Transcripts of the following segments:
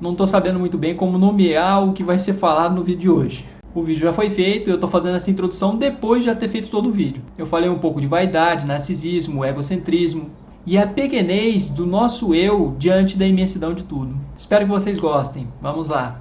não estou sabendo muito bem como nomear o que vai ser falado no vídeo de hoje. O vídeo já foi feito, eu estou fazendo essa introdução depois de já ter feito todo o vídeo. Eu falei um pouco de vaidade, narcisismo, egocentrismo e a pequenez do nosso eu diante da imensidão de tudo. Espero que vocês gostem. Vamos lá.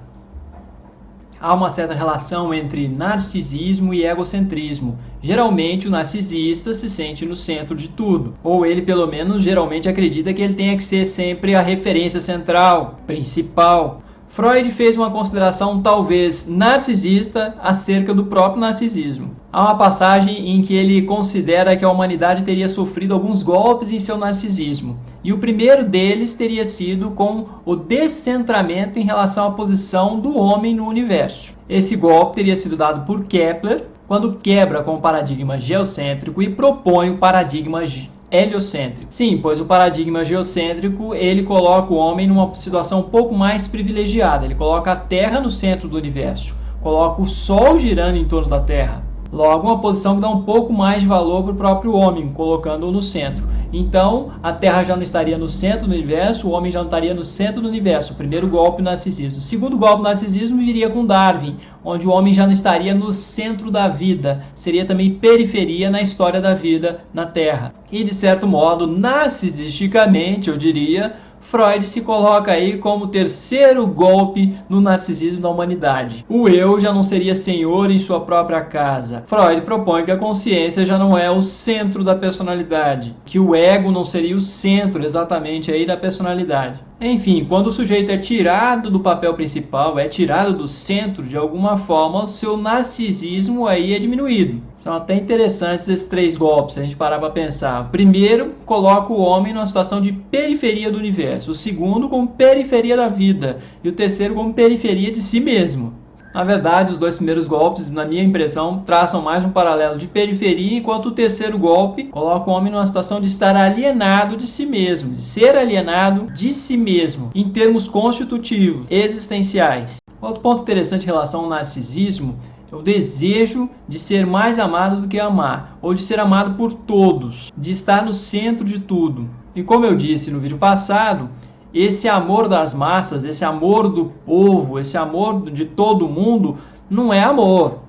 Há uma certa relação entre narcisismo e egocentrismo. Geralmente o narcisista se sente no centro de tudo, ou ele pelo menos geralmente acredita que ele tenha que ser sempre a referência central, principal. Freud fez uma consideração talvez narcisista acerca do próprio narcisismo. Há uma passagem em que ele considera que a humanidade teria sofrido alguns golpes em seu narcisismo. E o primeiro deles teria sido com o descentramento em relação à posição do homem no universo. Esse golpe teria sido dado por Kepler, quando quebra com o paradigma geocêntrico e propõe o paradigma heliocêntrico. Sim, pois o paradigma geocêntrico, ele coloca o homem numa situação um pouco mais privilegiada. Ele coloca a Terra no centro do universo, coloca o Sol girando em torno da Terra. Logo, uma posição que dá um pouco mais de valor para o próprio homem, colocando-o no centro. Então, a Terra já não estaria no centro do universo, o homem já não estaria no centro do universo. O primeiro golpe, narcisismo. O segundo golpe, narcisismo, viria com Darwin, onde o homem já não estaria no centro da vida. Seria também periferia na história da vida na Terra. E, de certo modo, narcisisticamente, eu diria, Freud se coloca aí como o terceiro golpe no narcisismo da humanidade. O eu já não seria senhor em sua própria casa. Freud propõe que a consciência já não é o centro da personalidade, que o ego não seria o centro exatamente aí da personalidade. Enfim, quando o sujeito é tirado do papel principal, é tirado do centro, de alguma forma, o seu narcisismo aí é diminuído. São até interessantes esses três golpes, se a gente parar para pensar. O primeiro, coloca o homem numa situação de periferia do universo. O segundo, como periferia da vida. E o terceiro, como periferia de si mesmo. Na verdade, os dois primeiros golpes, na minha impressão, traçam mais um paralelo de periferia, enquanto o terceiro golpe coloca o homem numa situação de estar alienado de si mesmo, de ser alienado de si mesmo, em termos constitutivos, existenciais. Outro ponto interessante em relação ao narcisismo é o desejo de ser mais amado do que amar, ou de ser amado por todos, de estar no centro de tudo. E como eu disse no vídeo passado, esse amor das massas, esse amor do povo, esse amor de todo mundo, não é amor.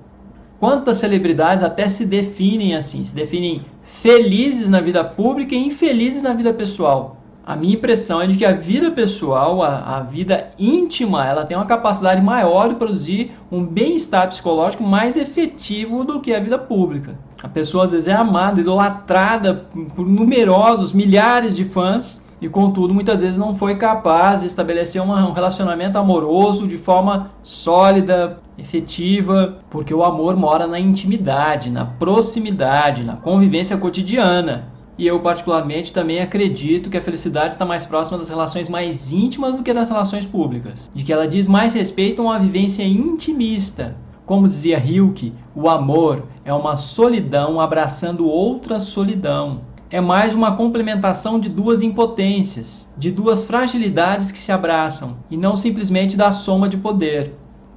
Quantas celebridades até se definem assim, se definem felizes na vida pública e infelizes na vida pessoal. A minha impressão é de que a vida pessoal, a vida íntima, ela tem uma capacidade maior de produzir um bem-estar psicológico mais efetivo do que a vida pública. A pessoa às vezes é amada, idolatrada por numerosos, milhares de fãs, e contudo muitas vezes não foi capaz de estabelecer um relacionamento amoroso de forma sólida, efetiva, porque o amor mora na intimidade, na proximidade, na convivência cotidiana. E eu particularmente também acredito que a felicidade está mais próxima das relações mais íntimas do que das relações públicas, de que ela diz mais respeito a uma vivência intimista. Como dizia Rilke, o amor é uma solidão abraçando outra solidão. É mais uma complementação de duas impotências, de duas fragilidades que se abraçam, e não simplesmente da soma de poder.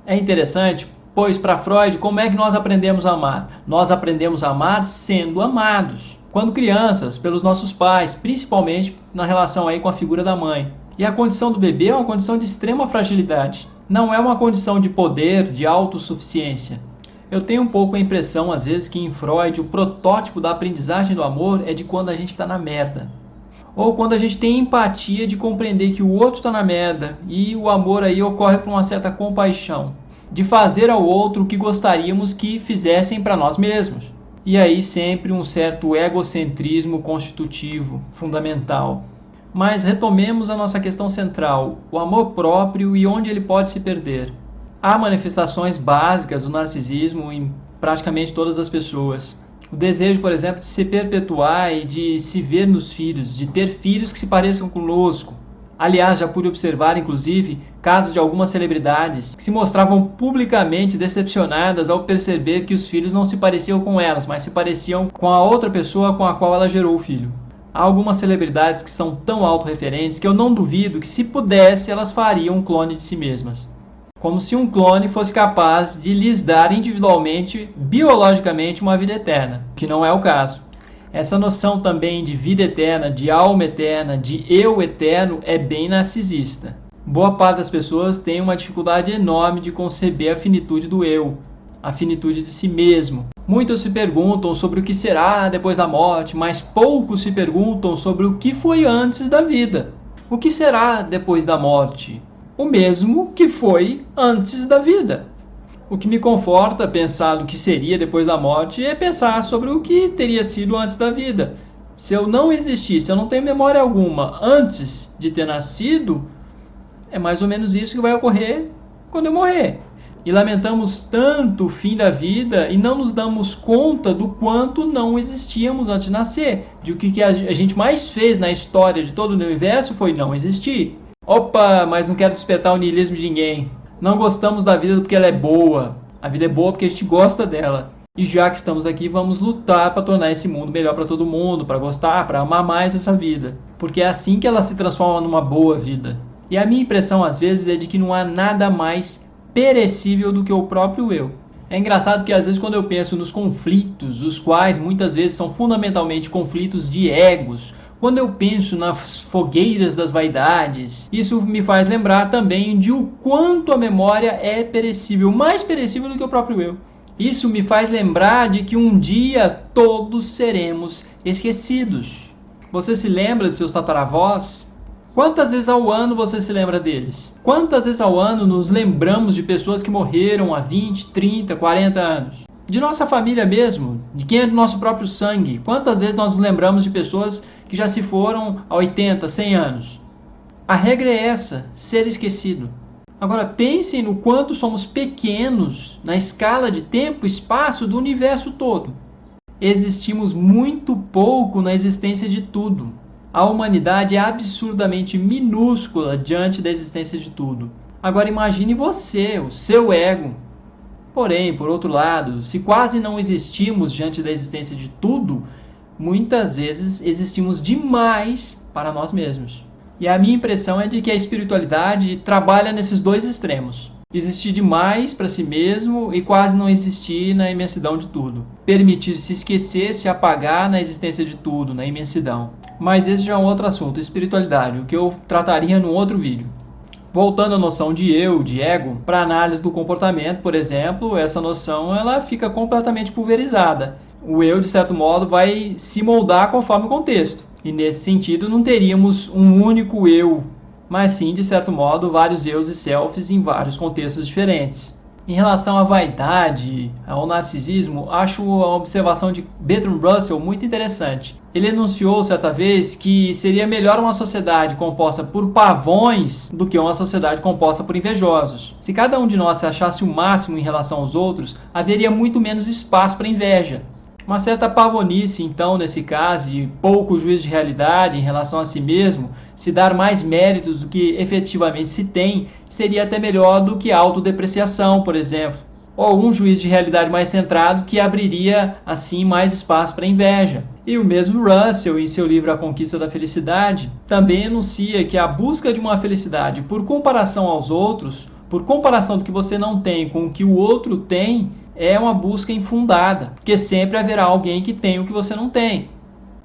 É interessante, pois para Freud, como é que nós aprendemos a amar? Nós aprendemos a amar sendo amados. Quando crianças, pelos nossos pais, principalmente na relação aí com a figura da mãe. E a condição do bebê é uma condição de extrema fragilidade. Não é uma condição de poder, de autossuficiência. Eu tenho um pouco a impressão, às vezes, que em Freud o protótipo da aprendizagem do amor é de quando a gente está na merda. Ou quando a gente tem empatia de compreender que o outro está na merda e o amor aí ocorre por uma certa compaixão. De fazer ao outro o que gostaríamos que fizessem para nós mesmos. E aí sempre um certo egocentrismo constitutivo, fundamental. Mas retomemos a nossa questão central, o amor próprio e onde ele pode se perder. Há manifestações básicas do narcisismo em praticamente todas as pessoas. O desejo, por exemplo, de se perpetuar e de se ver nos filhos, de ter filhos que se pareçam conosco. Aliás, já pude observar, inclusive, casos de algumas celebridades que se mostravam publicamente decepcionadas ao perceber que os filhos não se pareciam com elas, mas se pareciam com a outra pessoa com a qual ela gerou o filho. Há algumas celebridades que são tão autorreferentes que eu não duvido que, se pudesse, elas fariam um clone de si mesmas. Como se um clone fosse capaz de lhes dar individualmente, biologicamente, uma vida eterna, que não é o caso. Essa noção também de vida eterna, de alma eterna, de eu eterno é bem narcisista. Boa parte das pessoas tem uma dificuldade enorme de conceber a finitude do eu, a finitude de si mesmo. Muitos se perguntam sobre o que será depois da morte, mas poucos se perguntam sobre o que foi antes da vida. O que será depois da morte? O mesmo que foi antes da vida. O que me conforta pensar no que seria depois da morte é pensar sobre o que teria sido antes da vida. Se eu não existir, se eu não tenho memória alguma antes de ter nascido, é mais ou menos isso que vai ocorrer quando eu morrer. E lamentamos tanto o fim da vida e não nos damos conta do quanto não existíamos antes de nascer. De o que a gente mais fez na história de todo o universo foi não existir. Opa, mas não quero despertar o niilismo de ninguém. Não gostamos da vida porque ela é boa. A vida é boa porque a gente gosta dela. E já que estamos aqui, vamos lutar para tornar esse mundo melhor para todo mundo, para gostar, para amar mais essa vida. Porque é assim que ela se transforma numa boa vida. E a minha impressão às vezes é de que não há nada mais perecível do que o próprio eu. É engraçado que às vezes quando eu penso nos conflitos, os quais muitas vezes são fundamentalmente conflitos de egos, quando eu penso nas fogueiras das vaidades, isso me faz lembrar também de o quanto a memória é perecível, mais perecível do que o próprio eu. Isso me faz lembrar de que um dia todos seremos esquecidos. Você se lembra de seus tataravós? Quantas vezes ao ano você se lembra deles? Quantas vezes ao ano nos lembramos de pessoas que morreram há 20, 30, 40 anos? De nossa família mesmo, de quem é do nosso próprio sangue. Quantas vezes nós nos lembramos de pessoas que já se foram há 80, 100 anos? A regra é essa, ser esquecido. Agora pensem no quanto somos pequenos na escala de tempo e espaço do universo todo. Existimos muito pouco na existência de tudo. A humanidade é absurdamente minúscula diante da existência de tudo. Agora imagine você, o seu ego. Porém, por outro lado, se quase não existimos diante da existência de tudo, muitas vezes existimos demais para nós mesmos. E a minha impressão é de que a espiritualidade trabalha nesses dois extremos. Existir demais para si mesmo e quase não existir na imensidão de tudo. Permitir se esquecer, se apagar na existência de tudo, na imensidão. Mas esse já é um outro assunto, espiritualidade, o que eu trataria num outro vídeo. Voltando à noção de eu, de ego, para análise do comportamento, por exemplo, essa noção ela fica completamente pulverizada. O eu, de certo modo, vai se moldar conforme o contexto. E nesse sentido não teríamos um único eu, mas sim, de certo modo, vários eus e selfies em vários contextos diferentes. Em relação à vaidade, ao narcisismo, acho a observação de Bertrand Russell muito interessante. Ele enunciou certa vez que seria melhor uma sociedade composta por pavões do que uma sociedade composta por invejosos. Se cada um de nós se achasse o máximo em relação aos outros, haveria muito menos espaço para inveja. Uma certa pavonice, então, nesse caso, e pouco juízo de realidade em relação a si mesmo, se dar mais méritos do que efetivamente se tem, seria até melhor do que a autodepreciação, por exemplo. Ou um juízo de realidade mais centrado que abriria, assim, mais espaço para inveja. E o mesmo Russell, em seu livro A Conquista da Felicidade, também enuncia que a busca de uma felicidade por comparação aos outros, por comparação do que você não tem com o que o outro tem, é uma busca infundada, porque sempre haverá alguém que tem o que você não tem.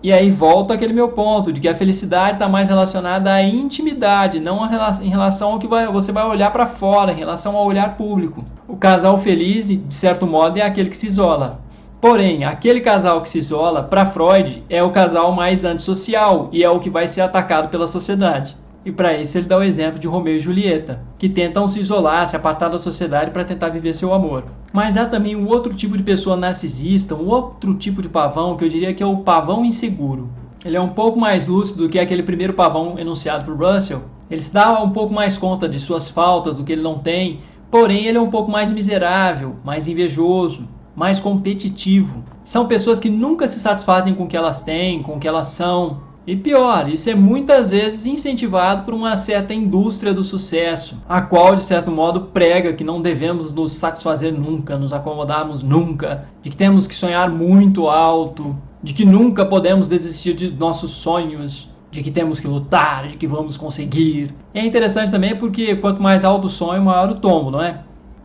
E aí volta aquele meu ponto, de que a felicidade está mais relacionada à intimidade, não em relação ao que você vai olhar para fora, em relação ao olhar público. O casal feliz, de certo modo, é aquele que se isola. Porém, aquele casal que se isola, para Freud, é o casal mais antissocial e é o que vai ser atacado pela sociedade. E para isso ele dá o exemplo de Romeu e Julieta, que tentam se isolar, se apartar da sociedade para tentar viver seu amor. Mas há também um outro tipo de pessoa narcisista, um outro tipo de pavão, que eu diria que é o pavão inseguro. Ele é um pouco mais lúcido do que aquele primeiro pavão enunciado por Russell. Ele se dá um pouco mais conta de suas faltas, do que ele não tem, porém ele é um pouco mais miserável, mais invejoso, mais competitivo. São pessoas que nunca se satisfazem com o que elas têm, com o que elas são. E pior, isso é muitas vezes incentivado por uma certa indústria do sucesso, a qual, de certo modo, prega que não devemos nos satisfazer nunca, nos acomodarmos nunca, de que temos que sonhar muito alto, de que nunca podemos desistir de nossos sonhos, de que temos que lutar, de que vamos conseguir. E é interessante também porque quanto mais alto o sonho, maior o tombo, não é?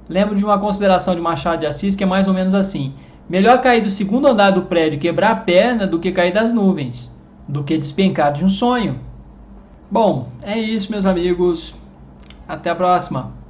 Lembro de uma consideração de Machado de Assis que é mais ou menos assim: melhor cair do segundo andar do prédio e quebrar a perna do que cair das nuvens, do que despencar de um sonho. Bom, é isso, meus amigos. Até a próxima!